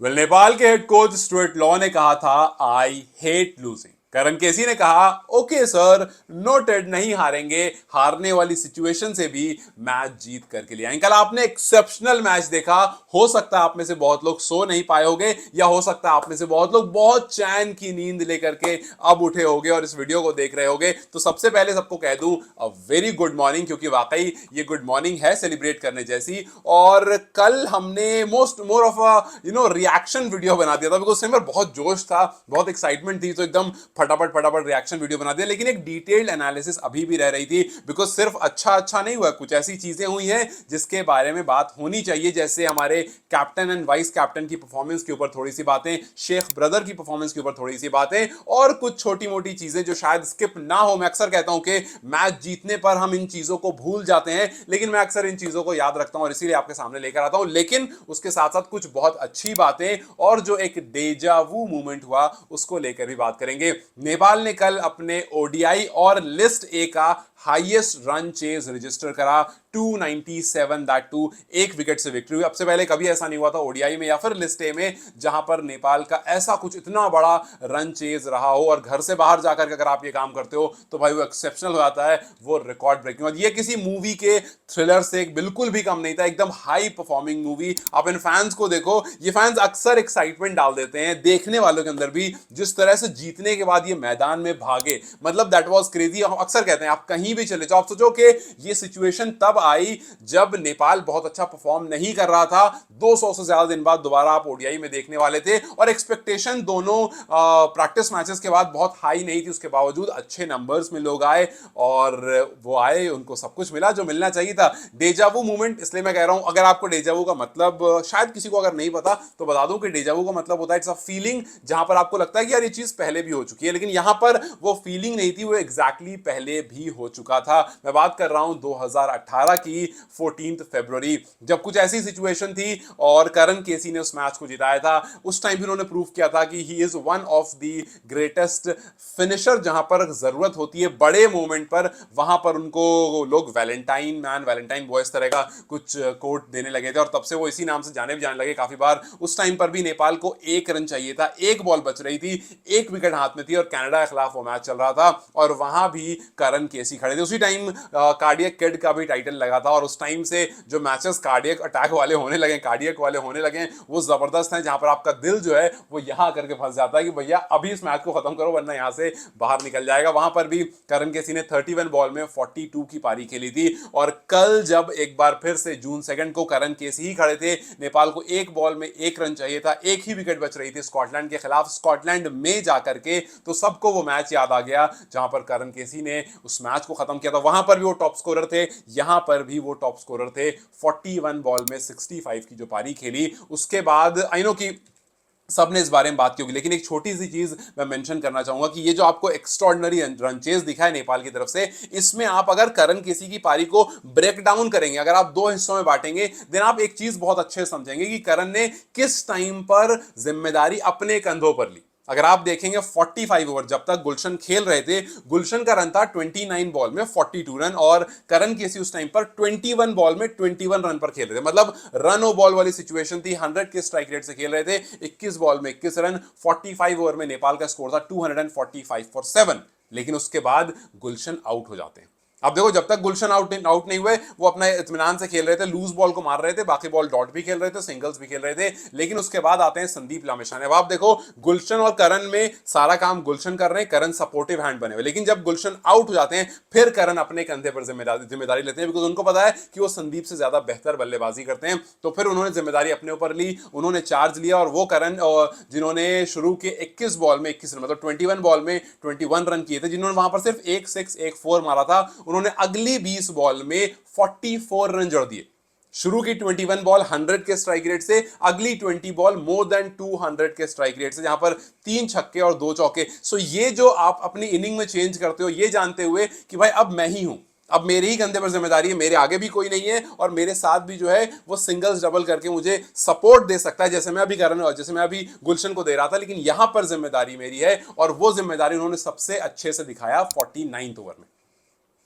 नेपाल के head coach Stuart law ने कहा था आई हेट लूजिंग। करण केसी ने कहा ओके सर, नोटेड, नहीं हारेंगे, हारने वाली सिचुएशन से भी मैच जीत करके लिए आएंगे। कल आपने एक्सेप्शनल मैच देखा। हो सकता है आप में से बहुत लोग सो नहीं पाए होंगे, या हो सकता है आप में से बहुत लोग बहुत चैन की नींद लेकर के अब उठे होंगे और इस वीडियो को देख रहे होंगे। तो सबसे पहले सबको कह दूं अ वेरी गुड मॉर्निंग, क्योंकि वाकई ये गुड मॉर्निंग है सेलिब्रेट करने जैसी। और कल हमने more of a reaction video बना दिया था, बिकॉज उसमें बहुत जोश था, बहुत एक्साइटमेंट थी, तो एकदम फटाफट फटाफट रिएक्शन वीडियो बना दिया। लेकिन एक डिटेल्ड एनालिसिस अभी भी रह रही थी, बिकॉज सिर्फ अच्छा अच्छा नहीं हुआ, कुछ ऐसी चीजें हुई हैं जिसके बारे में बात होनी चाहिए। जैसे हमारे कैप्टन एंड वाइस कैप्टन की परफॉर्मेंस के ऊपर थोड़ी सी बातें, शेख ब्रदर की परफॉर्मेंस के ऊपर थोड़ी सी बातें, और कुछ छोटी मोटी चीजें जो शायद स्किप ना हो। मैं अक्सर कहता हूं कि मैच जीतने पर हम इन चीजों को भूल जाते हैं, लेकिन मैं अक्सर इन चीजों को याद रखता हूं और इसीलिए आपके सामने लेकर आता हूं। लेकिन उसके साथ साथ कुछ बहुत अच्छी बातें और जो एक डेजावू मूवमेंट हुआ उसको लेकर भी बात करेंगे। नेपाल ने कल अपने ओडीआई और लिस्ट ए का हाईएस्ट रन चेज रजिस्टर करा, 297, दैट टू एक विकेट से विक्ट्री हुई। अब से पहले कभी ऐसा नहीं हुआ था ओडीआई में या फिर लिस्ट ए में जहां पर नेपाल का ऐसा कुछ इतना बड़ा रन चेज रहा हो, और घर से बाहर जाकर के अगर आप ये काम करते हो तो भाई वो एक्सेप्शनल हो जाता है, वो रिकॉर्ड ब्रेकिंग। और ये किसी मूवी के थ्रिलर से बिल्कुल भी कम नहीं था, एकदम हाई परफॉर्मिंग मूवी। आप इन फैंस को देखो, ये फैंस अक्सर एक्साइटमेंट डाल देते हैं देखने वालों के अंदर भी, जिस तरह से जीतने के बाद ये मैदान में भागे, मतलब दैट वाज क्रेजी। हम अक्सर कहते हैं आप कहीं भी चले जाओ, आप सोचो कि ये सिचुएशन तब आई जब नेपाल बहुत अच्छा परफॉर्म नहीं कर रहा था। 200 से ज्यादा दिन बाद दोबारा आप ओडीआई में देखने वाले थे, और एक्सपेक्टेशन दोनों प्रैक्टिस मैचेस के बाद बहुत हाई नहीं थी। उसके बावजूद अच्छे नंबर्स में लोग आए, और वो आए, उनको सब कुछ मिला जो मिलना चाहिए था। डेजावू मूवमेंट इसलिए मैं कह रहा हूं, अगर आपको डेजावू का मतलब शायद किसी को अगर नहीं पता तो बता दूं कि डेजावू का मतलब होता है इट्स अ फीलिंग जहां पर आपको लगता है कि यार ये चीज पहले भी हो चुकी है, लेकिन यहां पर वो फीलिंग नहीं थी, वो एग्जैक्टली पहले भी हो चुका था। मैं बात कर रहा हूं 2018 की 14 फरवरी, जब कुछ ऐसी सिचुएशन थी और करण केसी ने उस मैच को जिताया था। उस टाइम भी उन्होंने प्रूव किया था कि he is one of the greatest finisher. जहां पर जरूरत होती है बड़े मोमेंट पर, वहां पर उनको लोग वैलेंटाइन मैन, वैलेंटाइन बॉय इस तरह का कुछ कोट देने लगे थे, और तब से वो इसी नाम से जाने भी जाने लगे काफी बार। उस टाइम पर भी नेपाल को एक रन चाहिए था, एक बॉल बच रही थी, एक विकेट हाथ में थी, और कनाडा के खिलाफ वो मैच चल रहा था, और वहां भी करण केसी खड़े थे। उसी टाइम कार्डियक किड का भी टाइटल लगा था, और उस टाइम से जो मैचेस कार्डियक अटैक वाले होने लगे, कार्डियक वाले होने लगे, वो जबरदस्त हैं, जहां पर आपका दिल जो है वो यहां करके फंस जाता है कि भैया अभी इस मैच को खत्म करो वरना यहां से बाहर निकल जाएगा। वहां पर भी करण केसी ने 31 बॉल में 42 की पारी खेली थी। और कल जब एक बार फिर से जून 2 को करण केसी ही खड़े थे, नेपाल को एक बॉल में एक रन चाहिए था, एक ही विकेट बच रही थी स्कॉटलैंड के खिलाफ, स्कॉटलैंड में जाकर के, तो सबको वो मैच याद आ गया जहां पर करण केसी ने उस मैच को खत्म किया था। वहां पर भी वो टॉप स्कोरर थे, यहां पर भी वो टॉप स्कोरर थे। 41 बॉल में 65 की जो पारी खेली, उसके बाद आई नो कि सबने इस बारे में बात की होगी, लेकिन एक छोटी सी चीज मैं मेंशन करना चाहूंगा कि ये जो आपको एक्स्ट्रॉर्डिनरी रन चेज दिखा है नेपाल की तरफ से, इसमें आप अगर करण केसी की पारी को ब्रेक डाउन करेंगे, अगर आप दो हिस्सों में बांटेंगे, देन आप एक चीज बहुत अच्छे समझेंगे कि करण ने किस टाइम पर जिम्मेदारी अपने कंधों पर ली। अगर आप देखेंगे 45 ओवर जब तक गुलशन खेल रहे थे, गुलशन का रन था 29 बॉल में 42 रन, और करण केसी उस टाइम पर 21 बॉल में 21 रन पर खेल रहे थे। मतलब रन ओ बॉल वाली सिचुएशन थी, 100 के स्ट्राइक रेट से खेल रहे थे, 21 बॉल में 21 रन। 45 ओवर में नेपाल का स्कोर था 245 फॉर 7, लेकिन उसके बाद गुलशन आउट हो जाते हैं। अब देखो, जब तक गुलशन आउट नहीं हुए, वो अपना इत्मीनान से खेल रहे थे, लूज बॉल को मार रहे थे, बाकी बॉल डॉट भी खेल रहे थे, सिंगल्स भी खेल रहे थे। लेकिन उसके बाद आते हैं संदीप लामिछाने। अब आप देखो, गुलशन और करण में सारा काम गुलशन कर रहे हैं, करण सपोर्टिव हैंड बने हुए, लेकिन जब गुलशन आउट हो जाते हैं, फिर करण अपने कंधे पर जिम्मेदारी लेते हैं, बिकॉज उनको पता है कि वो संदीप से ज्यादा बेहतर बल्लेबाजी करते हैं। तो फिर उन्होंने जिम्मेदारी अपने ऊपर ली, उन्होंने चार्ज लिया, और वो करण जिन्होंने शुरू के 21 बॉल में 21 रन, मतलब 21 बॉल में 21 रन किए थे, जिन्होंने वहां पर सिर्फ एक 6 एक 4 मारा था, उन्होंने अगली 20 बॉल में 44 रन जोड़ दिए। शुरू की 21 बॉल 100 के स्ट्राइक रेट से, अगली 20 बॉल मोर देन 200 के स्ट्राइक रेट से, जहां पर 3 छक्के और 2 चौके। सो ये जो आप अपनी इनिंग में चेंज करते हो, ये जानते हुए कि भाई अब मैं ही हूं, अब मेरे ही कंधे पर जिम्मेदारी है, मेरे आगे भी कोई नहीं है, और मेरे साथ भी जो है वो सिंगल्स डबल करके मुझे सपोर्ट दे सकता है, जैसे मैं अभी कर रहा हूं, जैसे मैं अभी गुलशन को दे रहा था। लेकिन यहां पर जिम्मेदारी मेरी है, और वो जिम्मेदारी उन्होंने सबसे अच्छे से दिखाया 49 ओवर में।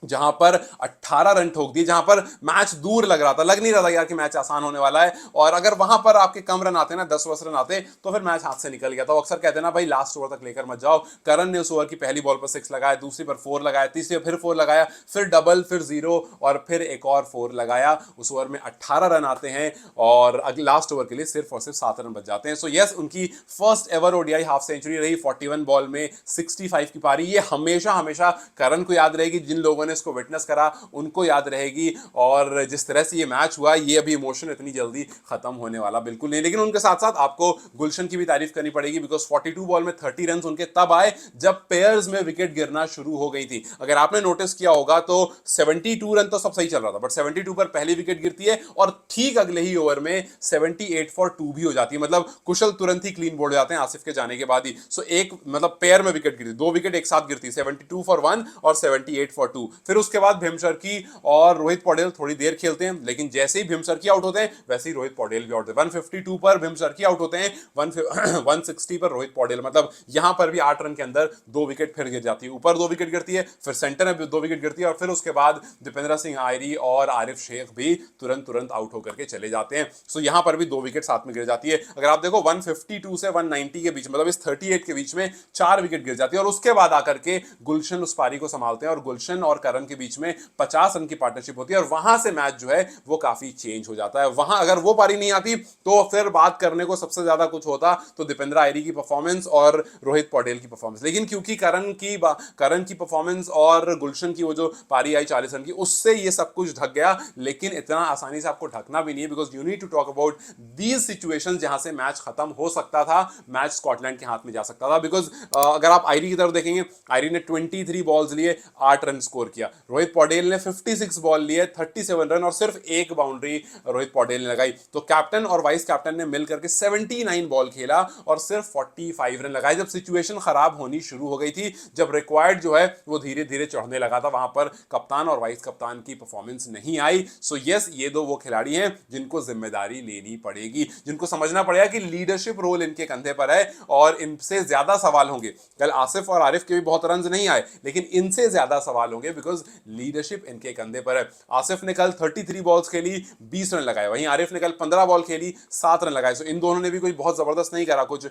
जहां पर 18 रन ठोक दिए, जहां पर मैच दूर लग रहा था, लग नहीं रहा था यार कि मैच आसान होने वाला है, और अगर वहां पर आपके कम रन आते ना, 10-10 रन आते, तो फिर मैच हाथ से निकल गया था। वो अक्सर कहते हैं ना भाई लास्ट ओवर तक लेकर मत जाओ। करण ने उस ओवर की पहली बॉल पर 6 लगाया, दूसरी पर 4 लगाया, तीसरी फिर 4 लगाया, फिर डबल, फिर 0 और फिर एक और 4 लगाया। उस ओवर में 18 रन आते हैं और लास्ट ओवर के लिए सिर्फ और सिर्फ 7 रन बच जाते हैं। सो यस, उनकी first ever ODI half century रही 41 बॉल में 65 की पारी। ये हमेशा हमेशा करण को याद रहेगी, जिन लोगों ने इसको विटनेस करा उनको याद रहेगी। और जिस तरह से ये मैच हुआ, ये अभी इमोशन इतनी जल्दी खत्म होने वाला बिल्कुल नहीं। लेकिन उनके साथ साथ आपको गुलशन की भी तारीफ करनी पड़ेगी, बिकॉज 42 बॉल में 30 रन उनके तब आए जब पेयर्स में विकेट गिरना शुरू हो गई थी। अगर आपने नोटिस किया होगा तो 72 रन तो सब सही चल रहा था, बट 72 पर पहली विकेट गिरती है और ठीक अगले ही ओवर में 78 फॉर 2 भी हो जाती है। मतलब कुशल तुरंत ही क्लीन बोल्ड हो जाते हैं आसिफ के जाने के बाद ही। सो एक मतलब पेयर में विकेट गिरती, 2 विकेट एक साथ गिरती, 72 फॉर 1 और 78 फॉर 2। फिर उसके बाद भीमशर्की और रोहित पौडेल थोड़ी देर खेलते हैं, लेकिन जैसे ही भीमशर्की आउट होते हैं वैसे ही रोहित पौडेल भी आउट होते हैं। 152 पर भीमशर्की आउट होते हैं, 160 पर रोहित पौडेल। मतलब यहां पर भी 8 रन के अंदर 2 विकेट फिर गिर जाती है। ऊपर 2 विकेट गिरती है, फिर सेंटर में भी 2 विकेट गिरती है, और फिर उसके बाद दीपेंद्र सिंह आयरी और आरिफ शेख भी तुरंत तुरंत आउट होकर के चले जाते हैं। सो यहां पर भी 2 विकेट साथ में गिर जाती है। अगर आप देखो 152 से 190 के बीच, मतलब इस 38 के बीच में 4 विकेट गिर जाती है, और उसके बाद आकर के गुलशन उस पारी को संभालते हैं, और गुलशन और करण के बीच में 50 रन की पार्टनरशिप होती है, और वहां से मैच जो है वो काफी चेंज हो जाता है। वहां अगर वो पारी नहीं आती तो फिर बात करने को सबसे ज्यादा कुछ होता तो दीपेंद्र आयरी की परफॉर्मेंस और रोहित पौडेल की परफॉर्मेंस। लेकिन क्योंकि करण की परफॉर्मेंस और गुलशन की वो जो पारी आई 40 रन की, उससे ये सब कुछ ढक गया। लेकिन इतना आसानी से आपको ढकना भी नहीं है, because you need to talk about these situations जहां से मैच खत्म हो सकता था, मैच स्कॉटलैंड के हाथ में जा सकता था। बिकॉज अगर आप आयरी की तरफ देखेंगे, आयरी ने 23 बॉल्स लिए, 8 रन स्कोर किया। रोहित पौडेल ने 56 बॉल लिए, 37 रन, और सिर्फ एक बाउंड्री रोहित पौडेल ने लगाई। तो कैप्टन और वाइस कैप्टन ने मिलकर के 79 बॉल खेला और सिर्फ 45 रन लगाए। जब सिचुएशन खराब होनी शुरू हो गई थी, जब रिक्वायर्ड जो है वो धीरे धीरे चढ़ने लगा था, वहां पर कप्तान और वाइस कप्तान की परफॉर्मेंस नहीं आई। सो यस, ये दो वो खिलाड़ी हैं जिनको जिम्मेदारी लेनी पड़ेगी, जिनको समझना पड़ेगा कि लीडरशिप रोल इनके कंधे पर है, और इनसे ज्यादा सवाल होंगे। कल आसिफ और आरिफ के भी बहुत रन नहीं आए, लेकिन इनसे ज्यादा सवाल होंगे, बिकॉज लीडरशिप इनके कंधे पर है। आसिफ ने कल 33 बॉल्स खेली, 20 रन लगाए, वहीं आरिफ ने कल 15 बॉल खेली, 7 रन लगाए। सो इन दोनों ने भी कोई बहुत जबरदस्त नहीं करा, कुछ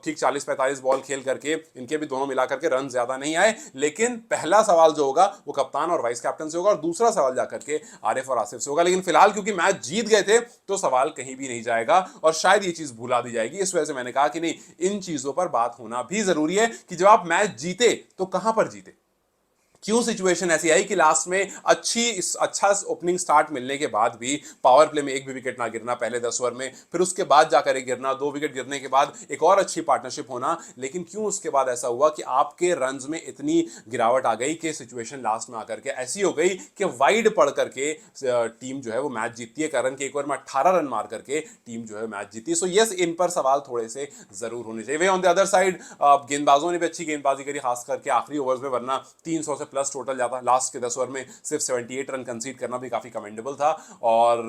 ठीक 40-45 बॉल खेल करके इनके भी दोनों मिलाकर के रन ज्यादा नहीं आए। लेकिन पहला सवाल जो होगा वो कप्तान और वाइस कैप्टन से होगा, और दूसरा सवाल जाकर के आरिफ और आसिफ से होगा। लेकिन फिलहाल क्योंकि मैच जीत गए थे तो सवाल कहीं भी नहीं जाएगा, और शायद ये चीज भुला दी जाएगी। इस वजह से मैंने कहा कि नहीं, इन चीजों पर बात होना भी जरूरी है कि जब आप मैच जीते तो कहां पर जीते, क्यों सिचुएशन ऐसी आई कि लास्ट में अच्छा ओपनिंग स्टार्ट मिलने के बाद भी पावर प्ले में एक भी विकेट ना गिरना पहले 10 ओवर में, फिर उसके बाद जाकर एक गिरना, 2 विकेट गिरने के बाद एक और अच्छी पार्टनरशिप होना। लेकिन क्यों उसके बाद ऐसा हुआ कि आपके रन्स में इतनी गिरावट आ गई कि सिचुएशन लास्ट में आकर के ऐसी हो गई कि वाइड पड़ करके टीम जो है वो मैच जीतती है। करण के एक ओवर में 18 रन मार करके टीम जो है मैच जीती है। सो यस, इन पर सवाल थोड़े से जरूर होने चाहिए। ऑन द अदर साइड गेंदबाजों ने भी अच्छी गेंदबाजी करी, खास करके आखिरी ओवर्स में, वरना 300 से प्लस टोटल जाता। लास्ट के 10 ओवर में सिर्फ 78 रन कंसीड करना भी काफी कमेंडेबल था। और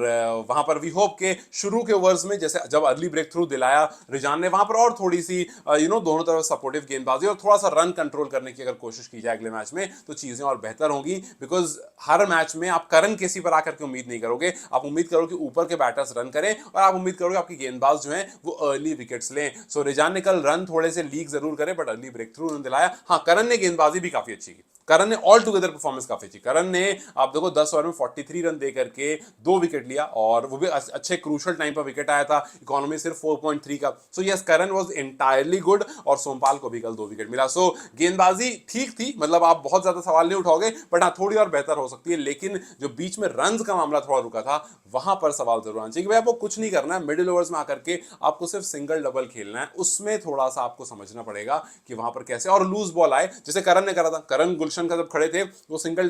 वहां पर वी होप के शुरू के ओवर्स में जैसे जब अर्ली ब्रेक थ्रू दिलाया रिजान ने, वहां पर और थोड़ी सी दोनों तरफ सपोर्टिव गेंदबाजी और थोड़ा सा रन कंट्रोल करने की अगर कोशिश की जाए अगले मैच में, तो चीजें और बेहतर होंगी। बिकॉज हर मैच में आप करण केसी पर आकर के उम्मीद नहीं करोगे, आप उम्मीद करो कि ऊपर के बैटर्स रन करें, और आप उम्मीद करोगे आपकी गेंदबाज जो है वो अर्ली विकेट्स लें। सो रिजान ने कल रन थोड़े से लीक जरूर करे, बट अर्ली ब्रेक थ्रू दिलाया। हाँ, करण ने गेंदबाजी भी काफी अच्छी की, करण ने ऑल टुगेदर परफॉर्मेंस काफी अच्छी। करण ने आप देखो 10 ओवर में 43 रन देकर के 2 विकेट लिया, और वो भी अच्छे क्रूशल टाइम पर विकेट आया था, इकोनॉमी सिर्फ 4.3 का। So yes, Karan was entirely good, और सोमपाल को भी कल 2 विकेट मिला। सो गेंदबाजी ठीक थी, मतलब आप बहुत ज्यादा सवाल नहीं उठाओगे, बट हाँ थोड़ी और बेहतर हो सकती है। लेकिन जो बीच में रन का मामला थोड़ा रुका था, वहां पर सवाल जरूर आना चाहिए कि भाई आपको कुछ नहीं करना है, मिडिल ओवर्स में आकर के आपको सिर्फ सिंगल डबल खेलना है। उसमें थोड़ा सा आपको समझना पड़ेगा कि वहां पर कैसे, और लूज बॉल आए जैसे करण ने करा था। करण गुलशन का जब खड़े थे वो सिंगल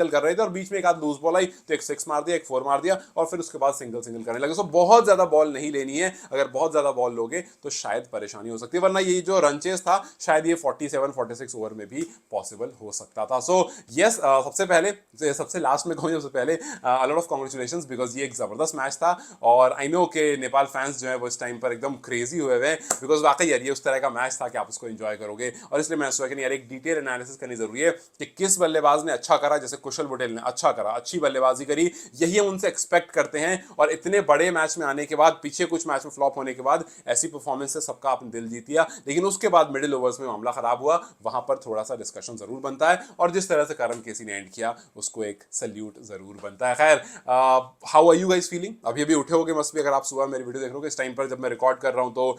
कर रहे थे, और बीच में एक आध लूज बॉल आई तो एक 6 मार दिया, एक 4 मार दिया, और फिर उसके बाद सिंगल करने लगे। सो बहुत ज्यादा बॉल नहीं लेनी है, अगर बहुत ज्यादा बॉल लोगे तो शायद परेशानी हो सकती है, वरना ये जो रन चेस था शायद ये 47-46 ओवर में भी पॉसिबल हो सकता था। सो यस, सबसे लास्ट में कहूँ, सबसे पहले a lot of congratulations, because ये एक जबरदस्त मैच था। और आई नो कि नेपाल फैंस जो है वो इस टाइम पर एकदम क्रेजी हुए हैं, बिकॉज वाकई यार ये उस तरह का मैच था कि आप उसको एंजॉय करोगे। और इसलिए मैं सोचा कि यार एक डिटेल एनालिसिस करनी जरूरी है कि 21 बल्लेबाज ने अच्छा करा, जैसे कुशल पटेल ने अच्छा करा, अच्छी बल्लेबाजी करी, यही हम उनसे एक्सपेक्ट करते हैं। और इतने बड़े मैच में आने के बाद, पीछे कुछ मैच में फ्लॉप होने के बाद ऐसी परफॉर्मेंस से सबका आपने दिल जीत लिया, लेकिन उसके बाद मिडिल ओवर्स में मामला खराब हुआ, वहां पर थोड़ा सा डिस्कशन जरूर बनता है। और जिस तरह से करण केसी ने एंड किया उसको एक सल्यूट जरूर बनता है। खैर, how are you guys feeling? अभी अभी उठे होगे मस्ट भी, अगर आप सुबह मेरी वीडियो देख रहे हो इस टाइम पर जब मैं रिकॉर्ड कर रहा हूं तो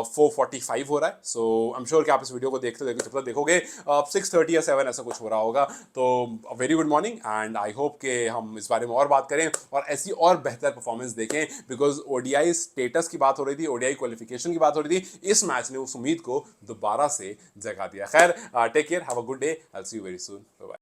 4:45 हो रहा है। सो आई एम श्योर कि आप इस वीडियो को देखते देखते जब तक देखोगे 6:30 या 7 ऐसा कुछ हो रहा होगा। तो very good morning, and I hope कि हम इस बारे में और बात करें और ऐसी और बेहतर परफॉर्मेंस देखें, बिकॉज ओडीआई स्टेटस की बात हो रही थी, ओडीआई क्वालिफिकेशन की बात हो रही थी, इस मैच ने उस उम्मीद को दोबारा से जगा दिया। खैर, take care, have a good day, I will see you very soon, bye bye.